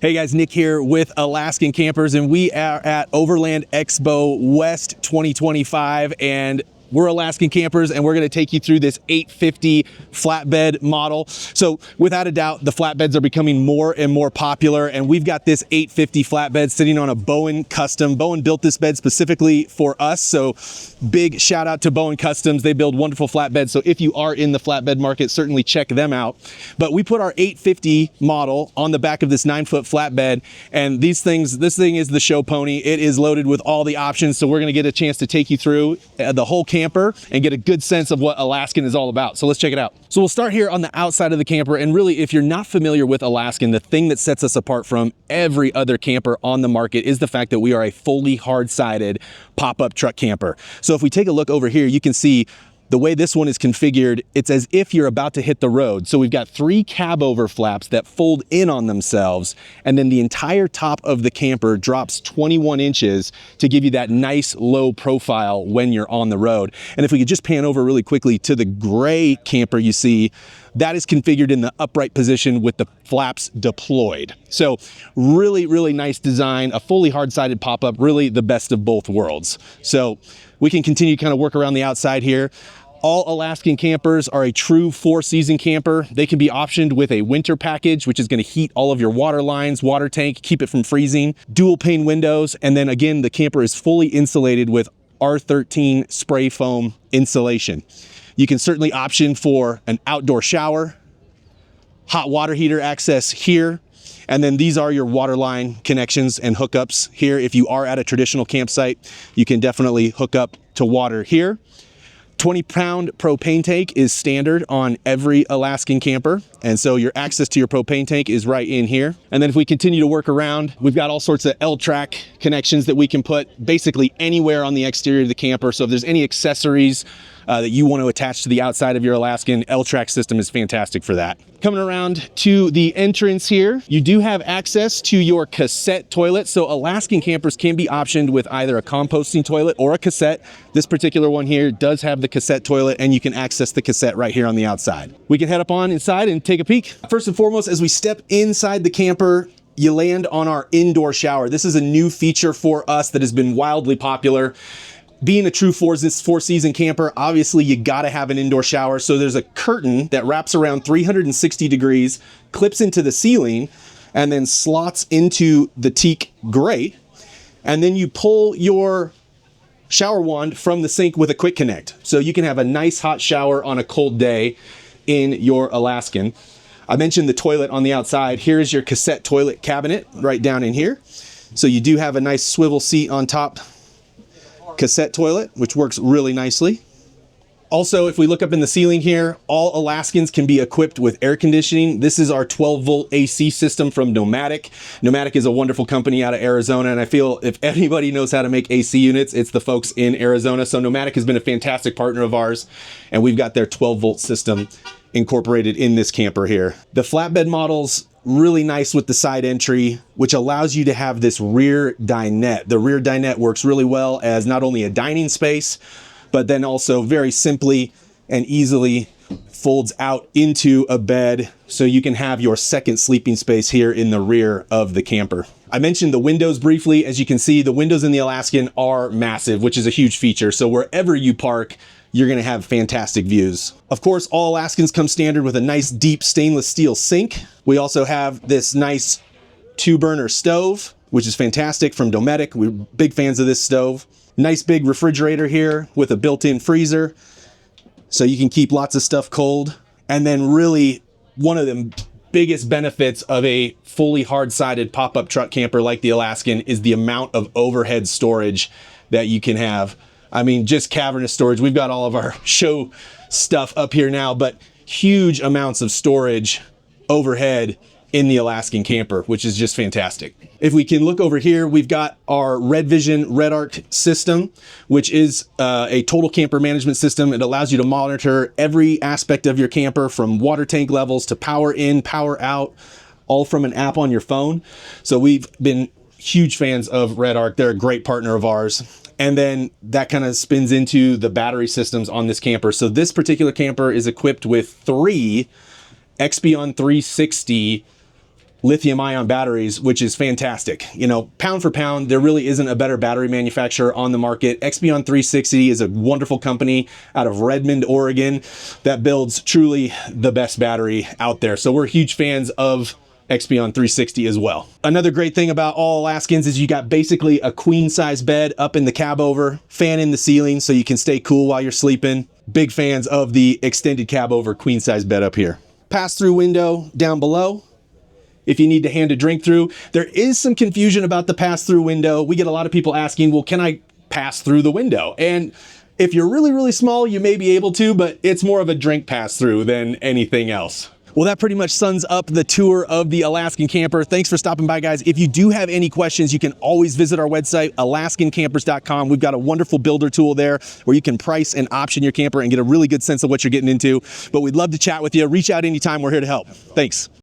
Hey guys, Nick here with Alaskan Campers, and we are at Overland Expo West 2025, and we're Alaskan Campers, and we're going to take you through this 850 flatbed model. So without a doubt, the flatbeds are becoming more and more popular, and we've got this 850 flatbed sitting on a Bowen Custom. Bowen built this bed specifically for us, so big shout out to Bowen Customs. They build wonderful flatbeds, so if you are in the flatbed market, certainly check them out. But we put our 850 model on the back of this 9-foot flatbed, and this thing is the show pony. It is loaded with all the options, so we're going to get a chance to take you through the whole camper and get a good sense of what Alaskan is all about. So let's check it out. So we'll start here on the outside of the camper, and really, if you're not familiar with Alaskan, the thing that sets us apart from every other camper on the market is the fact that we are a fully hard-sided pop-up truck camper. So if we take a look over here, you can see the way this one is configured, it's as if you're about to hit the road. So we've got 3 cab over flaps that fold in on themselves, and then the entire top of the camper drops 21 inches to give you that nice low profile when you're on the road. And if we could just pan over really quickly to the gray camper you see, that is configured in the upright position with the flaps deployed. So really, really nice design, a fully hard-sided pop-up, really the best of both worlds. So we can continue to kind of work around the outside here. All Alaskan campers are a true 4-season camper. They can be optioned with a winter package, which is going to heat all of your water lines, water tank, keep it from freezing, dual pane windows, and then again, the camper is fully insulated with R13 spray foam insulation. You can certainly option for an outdoor shower, hot water heater access here, and then these are your water line connections and hookups here. If you are at a traditional campsite, you can definitely hook up to water here. 20-pound propane tank is standard on every Alaskan camper, and so your access to your propane tank is right in here. And then if we continue to work around, we've got all sorts of L-track connections that we can put basically anywhere on the exterior of the camper. So if there's any accessories that you want to attach to the outside of your Alaskan, L-track system is fantastic for that. Coming around to the entrance here, you do have access to your cassette toilet. So Alaskan campers can be optioned with either a composting toilet or a cassette. This particular one here does have the cassette toilet, and you can access the cassette right here on the outside. We can head up on inside and take a peek. First and foremost, as we step inside the camper, you land on our indoor shower. This is a new feature for us that has been wildly popular. Being a true 4-season camper, obviously you gotta have an indoor shower. So there's a curtain that wraps around 360 degrees, clips into the ceiling, and then slots into the teak grate. And then you pull your shower wand from the sink with a quick connect. So you can have a nice hot shower on a cold day in your Alaskan. I mentioned the toilet on the outside. Here's your cassette toilet cabinet right down in here. So you do have a nice swivel seat on top cassette toilet, which works really nicely. Also, if we look up in the ceiling here, all Alaskans can be equipped with air conditioning. This is our 12-volt AC system from Nomadic. Nomadic is a wonderful company out of Arizona, and I feel if anybody knows how to make AC units, it's the folks in Arizona. So Nomadic has been a fantastic partner of ours, and we've got their 12-volt system incorporated in this camper here. The flatbed models, really nice with the side entry, which allows you to have this rear dinette. The rear dinette works really well as not only a dining space, but then also very simply and easily folds out into a bed, so you can have your second sleeping space here in the rear of the camper. I mentioned the windows briefly. As you can see, the windows in the Alaskan are massive, which is a huge feature. So wherever you park, you're gonna have fantastic views. Of course, all Alaskans come standard with a nice deep stainless steel sink. We also have this nice 2-burner stove, which is fantastic, from Dometic. We're big fans of this stove. Nice big refrigerator here with a built-in freezer, so you can keep lots of stuff cold. And then really one of the biggest benefits of a fully hard-sided pop-up truck camper like the Alaskan is the amount of overhead storage that you can have. I mean, just cavernous storage. We've got all of our show stuff up here now, but huge amounts of storage overhead in the Alaskan camper, which is just fantastic. If we can look over here, we've got our Red Vision Red Arc system, which is a total camper management system. It allows you to monitor every aspect of your camper, from water tank levels to power in, power out, all from an app on your phone. So we've been huge fans of Red Arc. They're a great partner of ours. And then that kind of spins into the battery systems on this camper. So this particular camper is equipped with 3 Expion 360 lithium ion batteries, which is fantastic. You know, pound for pound, there really isn't a better battery manufacturer on the market. Expion 360 is a wonderful company out of Redmond, Oregon that builds truly the best battery out there. So we're huge fans of Expion 360 as well. Another great thing about all Alaskans is you got basically a queen size bed up in the cab over, fan in the ceiling so you can stay cool while you're sleeping. Big fans of the extended cab over queen size bed up here. Pass through window down below. If you need to hand a drink through, there is some confusion about the pass through window. We get a lot of people asking, well, can I pass through the window? And if you're really, really small, you may be able to, but it's more of a drink pass through than anything else. Well, that pretty much sums up the tour of the Alaskan camper. Thanks for stopping by, guys. If you do have any questions, you can always visit our website, alaskancampers.com. We've got a wonderful builder tool there where you can price and option your camper and get a really good sense of what you're getting into. But we'd love to chat with you. Reach out anytime. We're here to help. Thanks.